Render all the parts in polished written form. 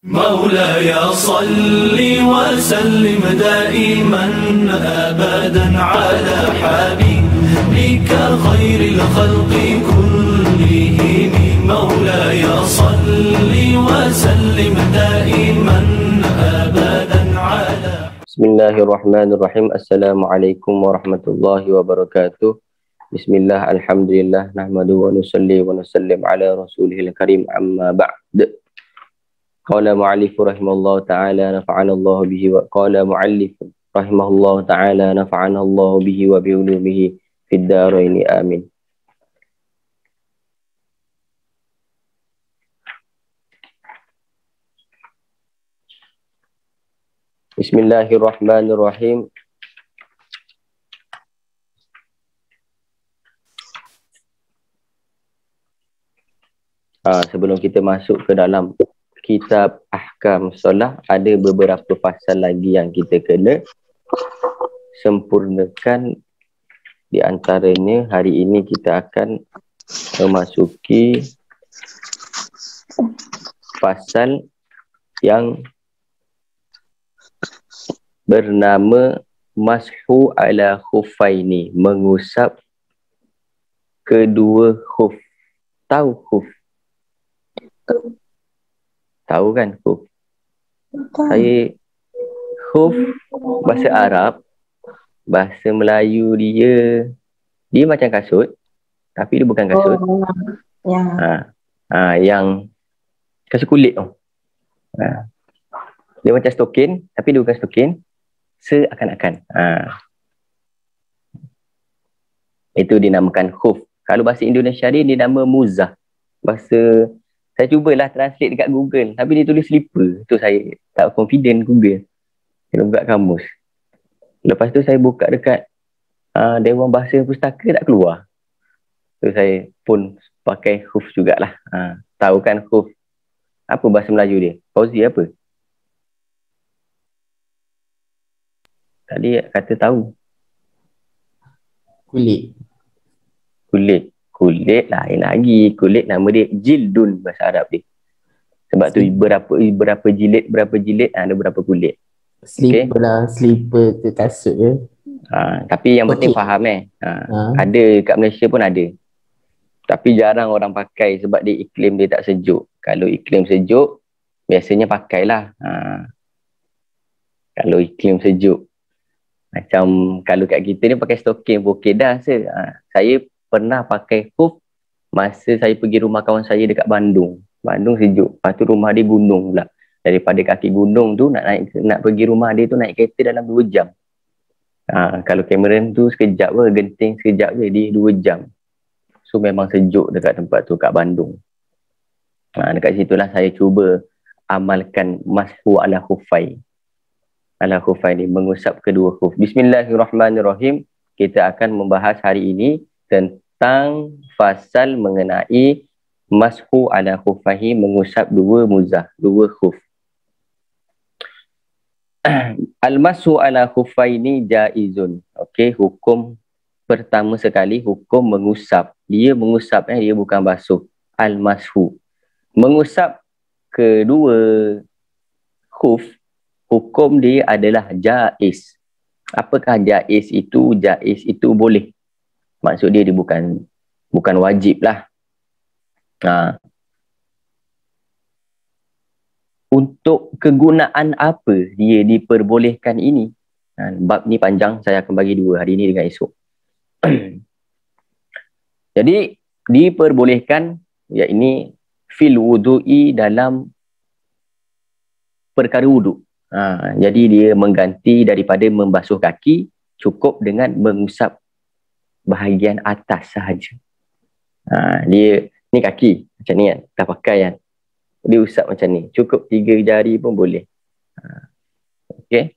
مولاي صل وسلم دائما أبدا على حبيبك خير الخلق كلهم. مولاي صل وسلم دائما أبدا على. بسم الله الرحمن الرحيم. Assalamualaikum warahmatullahi wabarakatuh. Bismillah, alhamdulillah, nahmaduhu wa nusalli wa nusallim ala rasulihil karim, amma ba'd. Qala mu'allifu rahimahullah ta'ala nafa'ana Allah bihi wa qala mu'allifu rahimahullah ta'ala nafa'ana Allah bihi wa bi'ulumihi fid daraini amin. Bismillahirrahmanirrahim. Sebelum kita masuk ke dalam kitab Ahkam Solah, ada beberapa fasal lagi yang kita kena sempurnakan. Di antaranya, hari ini kita akan memasuki fasal yang bernama Mashu ala khuffaini, mengusap kedua khuf. Tahu khuf? Tahu kan khuf? Saya khuf bahasa Arab, bahasa Melayu dia macam kasut, tapi dia bukan kasut. Yang kasut kulit tu. Dia macam stokin, tapi dia bukan stokin. Seakan-akan. Itu dinamakan khuf. Kalau bahasa Indonesia dia nama muzah. Bahasa, saya cubalah translate dekat Google, tapi dia tulis slipper. Tu saya tak confident Google. Kena buka kamus. Lepas tu saya buka dekat Dewan Bahasa Pustaka, tak keluar. Tu saya pun pakai khuf jugalah. Tahu kan khuf? Apa bahasa Melayu dia? Fauzi apa? Tadi kata tahu. Kulit. Kulit lain lagi. Kulit nama dia jildun bahasa Arab dia. Sebab tu berapa jilid ada berapa kulit. Slipper lah, slipper ke kasut je. Tapi yang penting faham Ada kat Malaysia pun ada. Tapi jarang orang pakai sebab dia iklim dia tak sejuk. Kalau iklim sejuk, biasanya pakailah. Kalau iklim sejuk. Macam kalau kat kita ni pakai stokin pun okey dah. Saya pernah pakai khuf masa saya pergi rumah kawan saya dekat Bandung. Bandung sejuk. Lepas tu rumah dia gunung pula. Daripada kaki gunung tu nak pergi rumah dia tu naik kereta dalam 2 jam. Kalau Cameron tu sekejap je, genting sekejap je, dia 2 jam. So memang sejuk dekat tempat tu kat Bandung. Dekat situlah saya cuba amalkan mashu ala khuffai. Ala khuffai ni, mengusap kedua khuf. Bismillahirrahmanirrahim. Kita akan membahas hari ini tentang fasal mengenai mashu ala khuffahi, mengusap dua muzah, dua khuf. Al-mashu ala khuffaini jaizun. Okey, hukum pertama sekali, hukum mengusap. Dia mengusap, dia bukan basuh. Al-mashu, mengusap kedua khuf, hukum dia adalah jaiz. Apakah jaiz itu? Jaiz itu boleh. Maksud dia bukan wajib lah. Untuk kegunaan apa dia diperbolehkan ini? Bab ni panjang, saya akan bagi 2 hari ni dengan esok. Jadi diperbolehkan, yakni fil wudu'i, dalam perkara wuduk. Jadi dia mengganti daripada membasuh kaki, cukup dengan mengusap bahagian atas sahaja. Dia ni kaki macam ni kan, dah pakai kan, dia usap macam ni, cukup 3 jari pun boleh. Okey.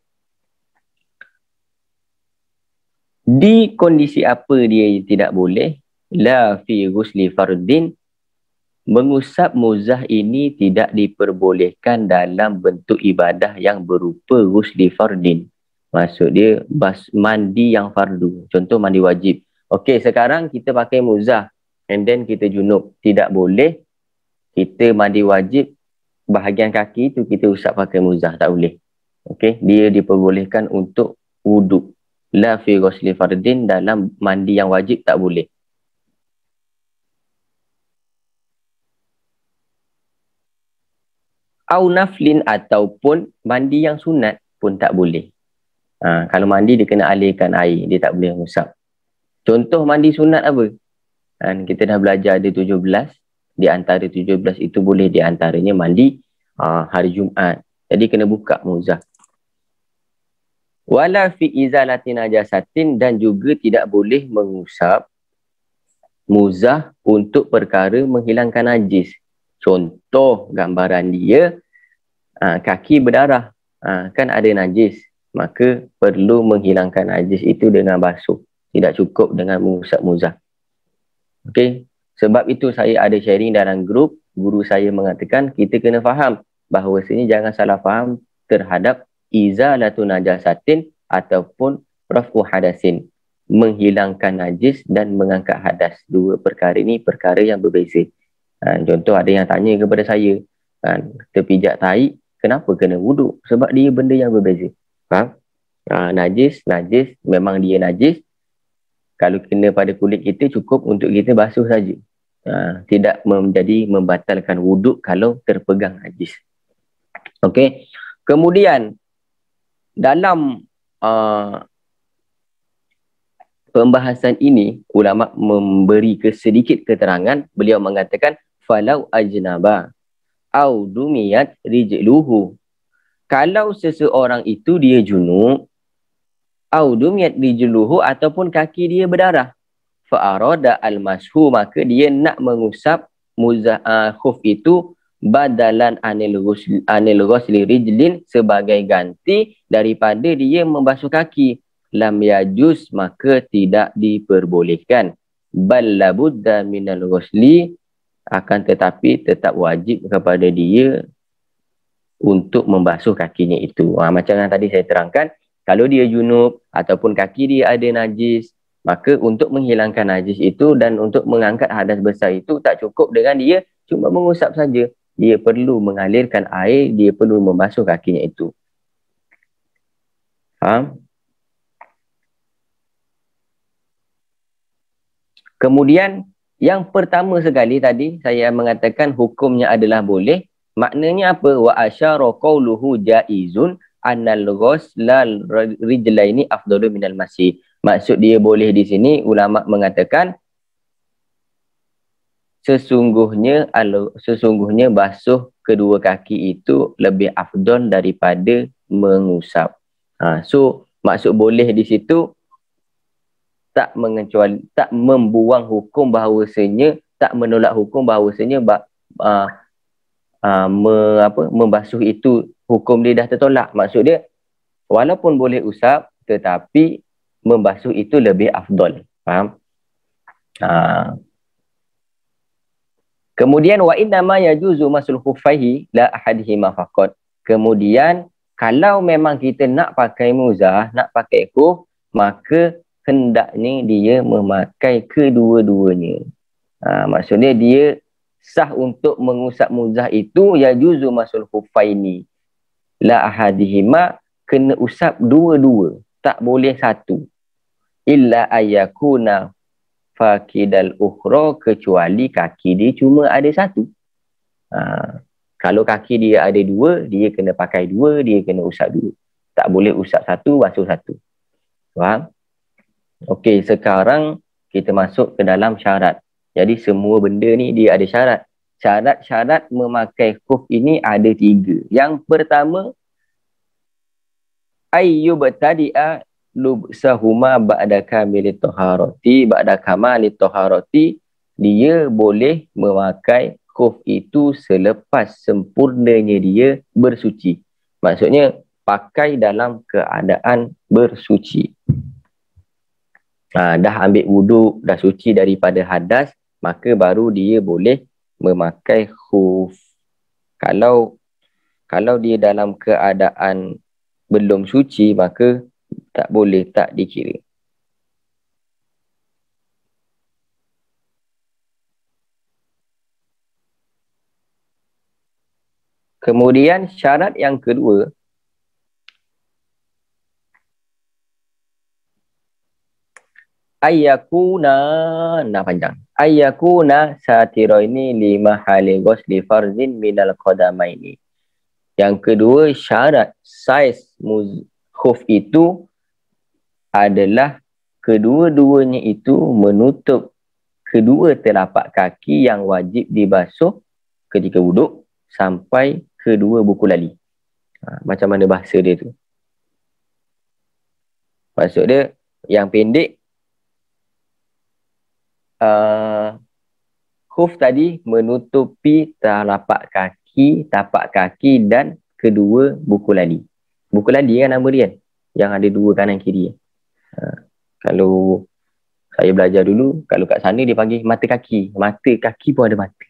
Di kondisi apa dia tidak boleh? La fi ghusli fardin, mengusap muzah ini tidak diperbolehkan dalam bentuk ibadah yang berupa ghusli fardin. Maksud dia mandi yang fardu. Contoh mandi wajib. Okey, sekarang kita pakai muzah and then kita junub. Tidak boleh kita mandi wajib bahagian kaki tu kita usap pakai muzah, tak boleh. Okey, dia diperbolehkan untuk wuduk. La fi ghusli fardin, dalam mandi yang wajib tak boleh. Au naflin, ataupun mandi yang sunat pun tak boleh. Kalau mandi dia kena alirkan air, dia tak boleh mengusap. Contoh mandi sunat apa? Kita dah belajar ada 17. Di antara 17 itu boleh di antaranya mandi hari Jumaat. Jadi kena buka muzah. Wala fi izalati najasatin, dan juga tidak boleh mengusap muzah untuk perkara menghilangkan najis. Contoh gambaran dia, kaki berdarah, kan ada najis, maka perlu menghilangkan najis itu dengan basuh, tidak cukup dengan mengusap muzah. Okey, sebab itu saya ada sharing dalam grup, guru saya mengatakan kita kena faham bahawa sini jangan salah faham terhadap izalatu najasatin ataupun raf'u hadasin, menghilangkan najis dan mengangkat hadas. Dua perkara ini perkara yang berbeza. Contoh ada yang tanya kepada saya, terpijak tahi, kenapa kena wuduk? Sebab dia benda yang berbeza. Faham? Najis memang dia najis. Kalau kena pada kulit kita, cukup untuk kita basuh saja. Tidak menjadi membatalkan wuduk kalau terpegang najis. Okey. Kemudian dalam pembahasan ini, ulama memberi sedikit keterangan. Beliau mengatakan falau ajnaba au dumiyat rijluhu, kalau seseorang itu dia junub, au dumiyat rijluhu, ataupun kaki dia berdarah, fa arada al-mashu, maka dia nak mengusap khuf itu badalan anil ghusli rijlin, sebagai ganti daripada dia membasuh kaki, lam yajuz, maka tidak diperbolehkan. Bal labudda minal ghusli, akan tetapi tetap wajib kepada dia untuk membasuh kakinya itu. Macam yang tadi saya terangkan, kalau dia junub ataupun kaki dia ada najis, maka untuk menghilangkan najis itu dan untuk mengangkat hadas besar itu tak cukup dengan dia cuma mengusap saja. Dia perlu mengalirkan air, dia perlu membasuh kakinya itu. Faham? Kemudian yang pertama sekali tadi saya mengatakan hukumnya adalah boleh. Maknanya apa? Wa asyara qawluhu jaizun annal ghuslal rijlaini afdalu minal masih. Maksud dia boleh di sini, ulama mengatakan sesungguhnya basuh kedua kaki itu lebih afdal daripada mengusap. So maksud boleh di situ tak membuang hukum bahawasanya, tak menolak hukum bahawasanya membasuh itu hukum dia dah tertolak. Maksud dia walaupun boleh usap, tetapi membasuh itu lebih afdal. Faham? Kemudian wa innama yajuzu masul khuffaihi la ahadihima faqat. Kemudian kalau memang kita nak pakai muzah, nak pakai khuf, maka hendaknya dia memakai kedua-duanya. Maksudnya dia sah untuk mengusap muzah itu yajuzu masul khuffaini la ahadihima, kena usap dua-dua, tak boleh satu. Illa ayakuna fakidal ukhra, kecuali kaki dia cuma ada satu. Kalau kaki dia ada dua, dia kena pakai dua, dia kena usap dua. Tak boleh usap satu, basuh satu. Faham? Okey, sekarang kita masuk ke dalam syarat. Jadi semua benda ni dia ada syarat. Syarat-syarat memakai khuf ini ada 3. Yang pertama, ayyubtadi'a lubsahuma ba'da kamilit taharati, ba'da kamalit taharati, dia boleh memakai khuf itu selepas sempurnanya dia bersuci. Maksudnya pakai dalam keadaan bersuci. Dah ambil wuduk, dah suci daripada hadas, maka baru dia boleh memakai khuf. Kalau dia dalam keadaan belum suci, maka tak boleh, tak dikira. Kemudian syarat yang kedua, ayyakuna, nah panjang. Ayyakuna satira ini lima haligos li farzin minal qadamaini. Yang kedua, syarat saiz khuf itu adalah kedua-duanya itu menutup kedua telapak kaki yang wajib dibasuh ketika wuduk sampai kedua buku lali. Macam mana bahasa dia tu? Maksud dia yang pendek, khuf tadi menutupi tapak kaki dan kedua buku lali. Buku lali kan nama dia kan? Yang ada dua kanan kiri. Kalau saya belajar dulu, kalau kat sana dia panggil mata kaki. Mata kaki pun ada mata.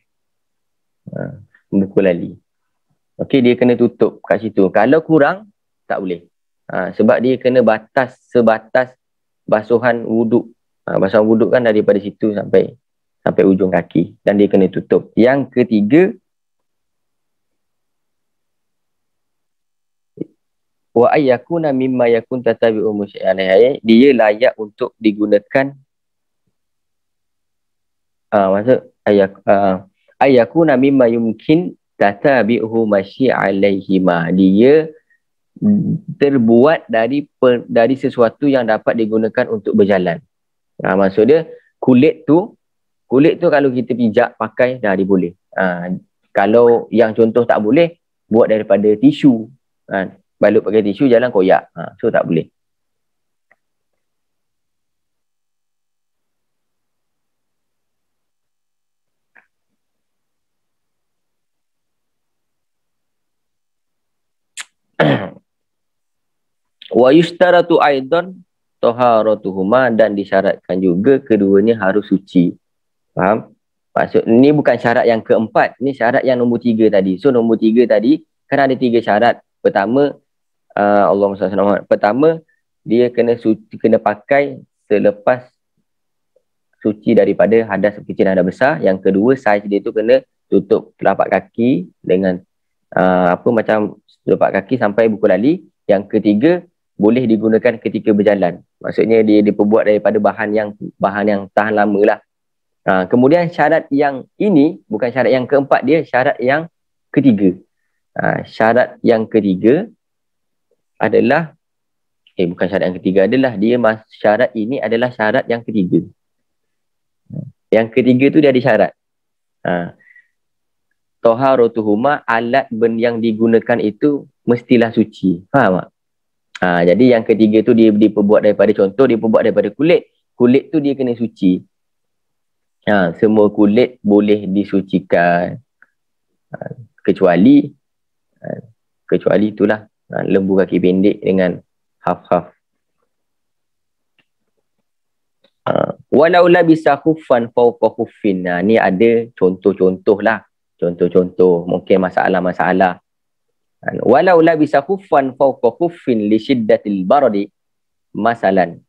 Buku lali. Okey, dia kena tutup kat situ. Kalau kurang, tak boleh. Sebab dia kena sebatas basuhan wuduk. Basuhan wuduk kan daripada situ sampai ujung kaki. Dan dia kena tutup. Yang ketiga, wa ayyakuna mimma yakun tatabi'u musyai'an. Dia layak untuk digunakan, maksud ayyakuna mimma yumkin tatabi'uhu masyi'alaihima. Dia terbuat dari sesuatu yang dapat digunakan untuk berjalan. Maksud dia kulit tu kalau kita pijak pakai dah dia boleh. Kalau yang contoh tak boleh, buat daripada tisu. Balut pakai tisu, jalan koyak. So tak boleh. Wa yustaratu aidan taharatuhuma, dan disyaratkan juga keduanya harus suci. Faham? Maksud ni bukan syarat yang keempat, ni syarat yang nombor 3 tadi. So nombor 3 tadi kan ada 3 syarat. Pertama, pertama dia kena pakai selepas suci daripada hadas kecil dan hadas besar. Yang kedua, saiz dia tu kena tutup telapak kaki dengan macam telapak kaki sampai buku lali. Yang ketiga, boleh digunakan ketika berjalan. Maksudnya dia diperbuat daripada bahan yang tahan lama lah. Kemudian syarat yang ini bukan syarat yang keempat, dia syarat yang ketiga. Syarat yang ketiga adalah bukan syarat yang ketiga, syarat ini adalah syarat yang ketiga. Yang ketiga tu dia ada syarat. Taharatuhuma, alat yang digunakan itu mestilah suci. Faham tak? Jadi yang ketiga tu dia diperbuat daripada, contoh dia diperbuat daripada kulit. Kulit tu dia kena suci. Semua kulit boleh disucikan. Kecuali itulah lembu kaki pendek dengan haf-haf. Walau labisa khuffan fawqa khuffin. Ni ada contoh-contoh lah. Contoh-contoh, mungkin masalah-masalah. Walau labisa khuffan fawqa khuffin li shiddatil bardi masalan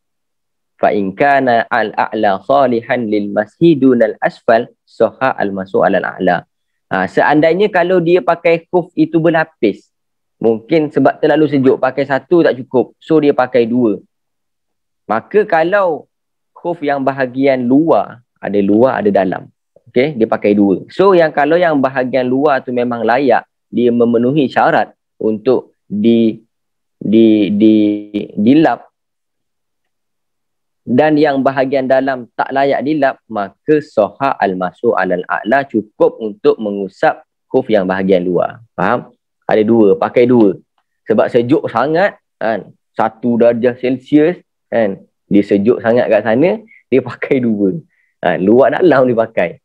fa in kana al-a'la salihan lil masjidun al-asfal sahha al-masu' al-a'la. Seandainya kalau dia pakai khuf itu berlapis, mungkin sebab terlalu sejuk pakai satu tak cukup, so dia pakai 2. Maka kalau khuf yang bahagian luar ada dalam, okey, dia pakai 2. So kalau yang bahagian luar tu memang layak, dia memenuhi syarat untuk dilap, dan yang bahagian dalam tak layak dilap, maka sahha al-masu' al-a'la, cukup untuk mengusap khuf yang bahagian luar. Faham? Ada 2, pakai 2. Sebab sejuk sangat kan, 1 darjah Celsius kan, dia sejuk sangat kat sana, dia pakai 2. Luar dalam dia pakai.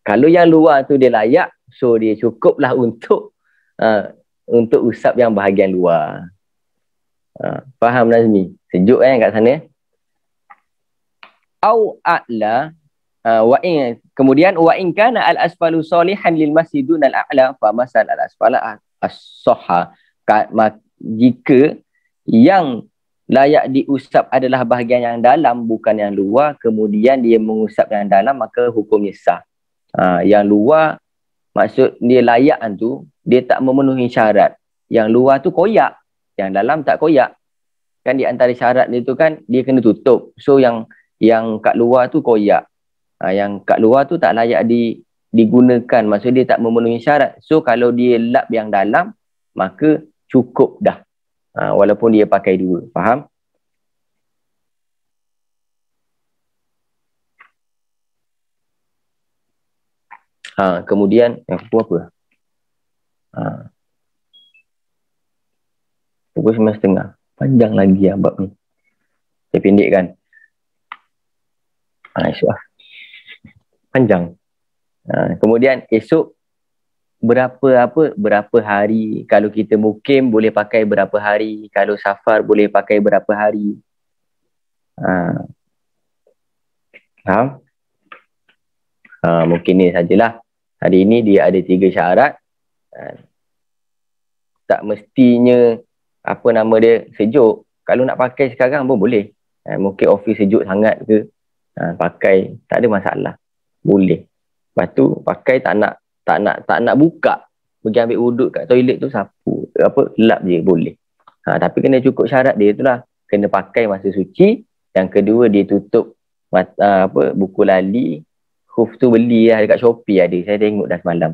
Kalau yang luar tu dia layak, so dia cukuplah untuk usap yang bahagian luar. Faham Nazmi? Sejuk kan kat sana. Au a'la kemudian wa in kana al-asfalu salihan lil masjidun al-a'la fa masal al-asfala as-sahha. Jika yang layak diusap adalah bahagian yang dalam bukan yang luar, kemudian dia mengusap yang dalam, maka hukumnya sah. Yang luar Maksud dia layak tu, dia tak memenuhi syarat. Yang luar tu koyak, yang dalam tak koyak. Kan di antara syarat dia tu kan, dia kena tutup. So yang kat luar tu koyak. Yang kat luar tu tak layak digunakan. Maksud dia tak memenuhi syarat. So kalau dia lap yang dalam, maka cukup dah. Walaupun dia pakai dua. Faham? Kemudian pukul apa? Pukul 9.30. Panjang lagi bab ni. Saya pendekkan. Esok lah. Panjang. Kemudian esok berapa hari. Kalau kita mukim boleh pakai berapa hari. Kalau safar boleh pakai berapa hari. Faham? Mungkin ni sajalah. Hari ini dia ada 3 syarat. Tak mestinya apa nama dia sejuk. Kalau nak pakai sekarang pun boleh. Mungkin office sejuk sangat ke, pakai tak ada masalah. Boleh. Lepas tu pakai tak nak buka. Pergi ambil wuduk kat toilet tu sapu. Lap je boleh. Tapi kena cukup syarat dia tu lah. Kena pakai masa suci. Yang kedua dia tutup buku lali. Khuf tu beli lah dekat Shopee ada. Saya tengok dah semalam.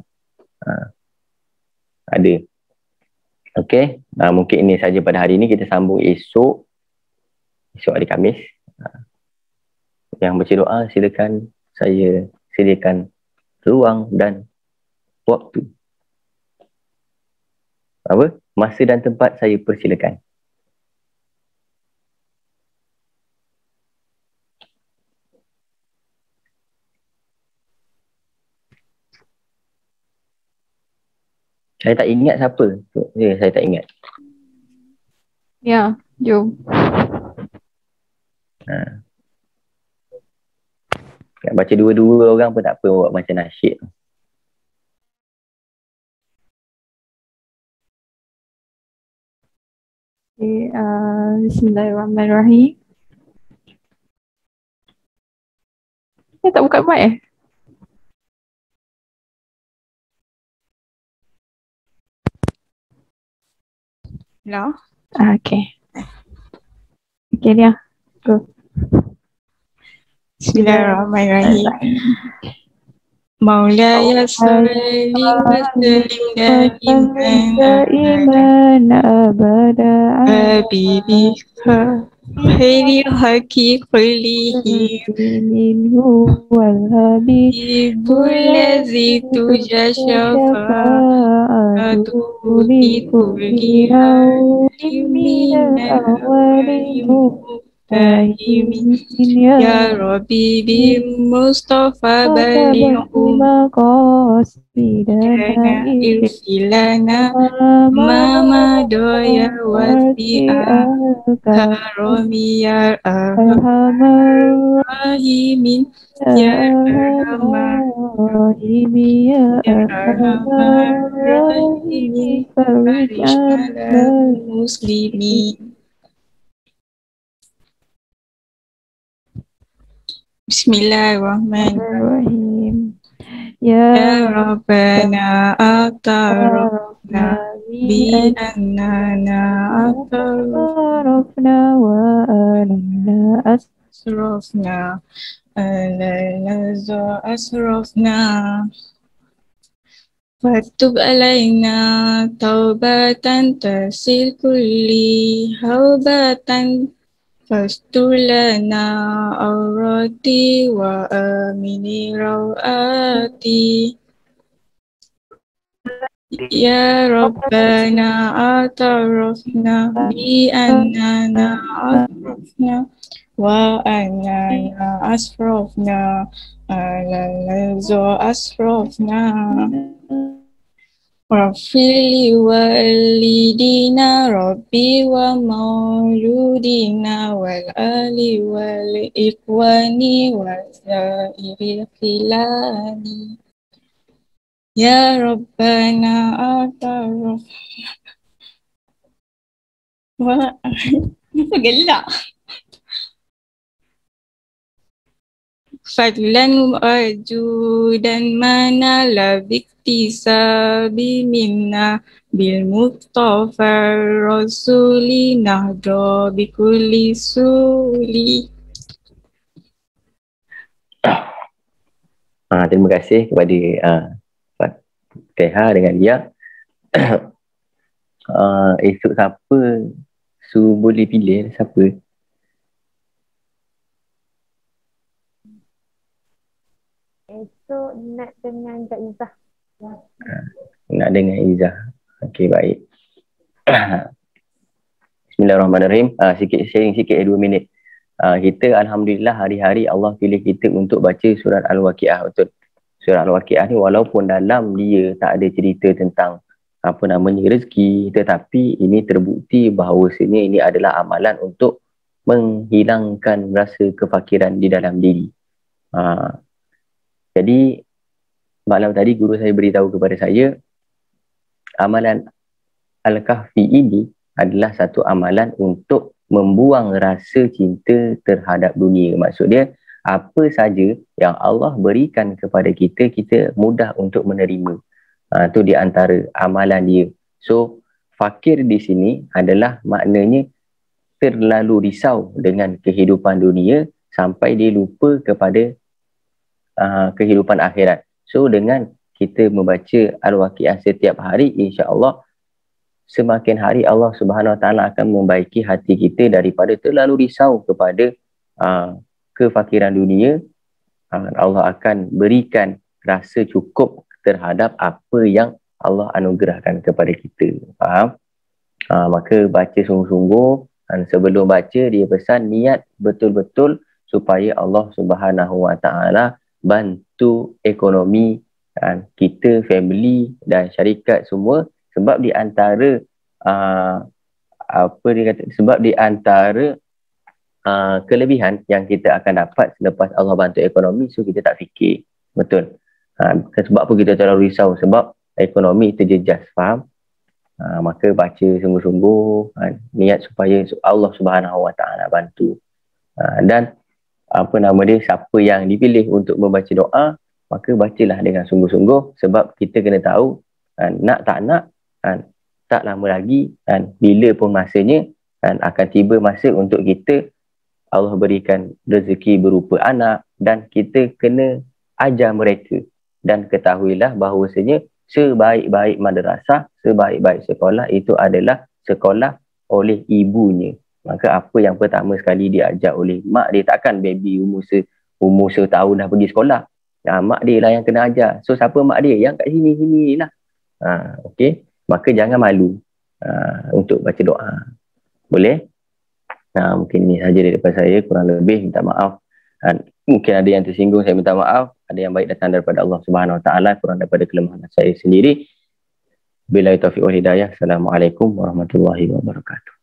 Ada. Okey. Mungkin ini saja pada hari ini. Kita sambung esok. Esok hari Khamis. Yang baca doa silakan saya sediakan ruang dan waktu. Masa dan tempat saya persilakan. Saya tak ingat siapa. Saya tak ingat. Ya, jom. Nak baca dua-dua orang pun tak apa, buat macam nasyid. Bismillahirrahmanirrahim. Saya tak buka mic Hello? Okay. Okay dia. Go. Bismillahirrahmanirrahim. Maulaya salli wa sallim daiman abada habibi khairi haqi kullihi wal habibul ladzi tuja syafa'atuhu li kulli hawlim min al-awwalin ya Rabbi bi Mustafa balighu qasidana irsilana mama doya wasi'a karami ya arhamar rahimin ya arhamar rahimin ya arhamar rahimin farij al muslimin. Bismillahirrahmanirrahim. Ya Rabbana atarafna bi annana atarafna wa alanna asrafna alanna asrafna Fatub alaina taubatan tasil kulli haubatan Fastulana aurati wa amini rawati Ya Rabbana atarafna bi annana asrafna wa annana asrafna alalazo asrafna Rafili walidina Rabbi wa mauludina wal ali wal ikhwani wa sa'iril khilani Ya Rabbana ataraf wa apa gelak fadlan wajudan manala biktisabi minna bil mustafa rasuli nahdo bikulli suli. Terima kasih kepada Teha dengan dia. Esok siapa boleh pilih siapa? Esok nak dengan Kak Izzah. Nak dengan Izzah. Okey, baik. Bismillahirrahmanirrahim. Sikit sharing sikit 2 minit. Kita Alhamdulillah hari-hari Allah pilih kita untuk baca surat Al-Waqiah. Betul. Surat Al-Waqiah ni walaupun dalam dia tak ada cerita tentang rezeki, tetapi ini terbukti bahawasanya ini adalah amalan untuk menghilangkan rasa kefakiran di dalam diri. Jadi malam tadi guru saya beritahu kepada saya, amalan Al-Kahfi ini adalah satu amalan untuk membuang rasa cinta terhadap dunia. Maksud dia, apa saja yang Allah berikan kepada kita, kita mudah untuk menerima. Itu di antara amalan dia. So, fakir di sini adalah maknanya terlalu risau dengan kehidupan dunia sampai dia lupa kepada kehidupan akhirat. So, dengan kita membaca Al-Waqiah setiap hari, insya-Allah semakin hari Allah Subhanahu Wa Taala akan membaiki hati kita daripada terlalu risau kepada kefakiran dunia. Allah akan berikan rasa cukup terhadap apa yang Allah anugerahkan kepada kita. Faham? Maka baca sungguh-sungguh, dan sebelum baca dia pesan niat betul-betul supaya Allah Subhanahu Wa Taala bantu ekonomi kita, family dan syarikat semua. Sebab di antara kelebihan yang kita akan dapat selepas Allah bantu ekonomi, so kita tak fikir. Betul. Sebab apa kita terlalu risau? Sebab ekonomi terjejas. Faham? Maka baca sungguh-sungguh, niat supaya Allah Subhanahu Wa Taala bantu. Dan siapa yang dipilih untuk membaca doa, maka bacalah dengan sungguh-sungguh, sebab kita kena tahu nak tak nak, tak lama lagi, bila pun masanya, akan tiba masa untuk kita Allah berikan rezeki berupa anak, dan kita kena ajar mereka. Dan ketahuilah bahawasanya sebaik-baik madrasah, sebaik-baik sekolah itu adalah sekolah oleh ibunya. Maka apa yang pertama sekali diajar oleh mak dia, takkan baby umur setahun dah pergi sekolah. Mak dia lah yang kena ajar. So siapa mak dia? Yang kat sini lah. Okey. Maka jangan malu untuk baca doa. Boleh? Mungkin ini sahaja daripada saya. Kurang lebih minta maaf. Mungkin ada yang tersinggung, saya minta maaf. Ada yang baik datang daripada Allah Subhanahu Wa Taala, kurang daripada kelemahan saya sendiri. Billahi taufiq wal hidayah. Assalamualaikum warahmatullahi wabarakatuh.